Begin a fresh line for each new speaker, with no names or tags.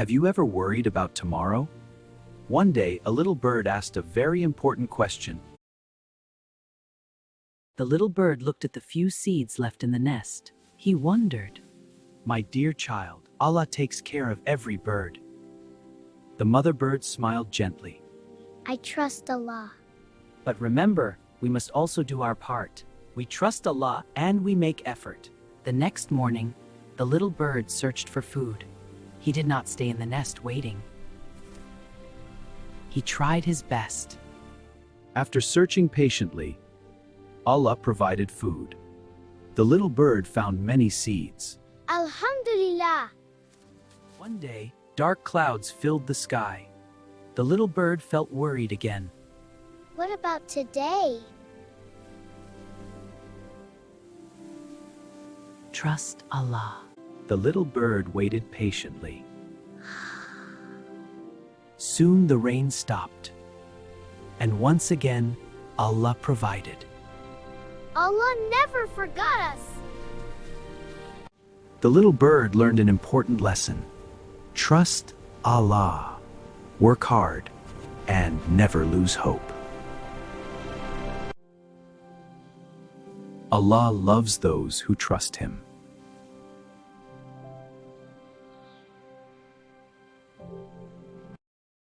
Have you ever worried about tomorrow? One day, a little bird asked a very important question.
The little bird looked at the few seeds left in the nest. He wondered.
My dear child, Allah takes care of every bird. The mother bird smiled gently.
I trust Allah.
But remember, we must also do our part. We trust Allah and we make effort. The next morning, the little bird searched for food. He did not stay in the nest waiting. He tried his best.
After searching patiently, Allah provided food. The little bird found many seeds.
Alhamdulillah.
One day, dark clouds filled the sky. The little bird felt worried again.
What about today?
Trust Allah.
The little bird waited patiently. Soon the rain stopped. And once again, Allah provided.
Allah never forgot us.
The little bird learned an important lesson. Trust Allah. Work hard and never lose hope. Allah loves those who trust Him.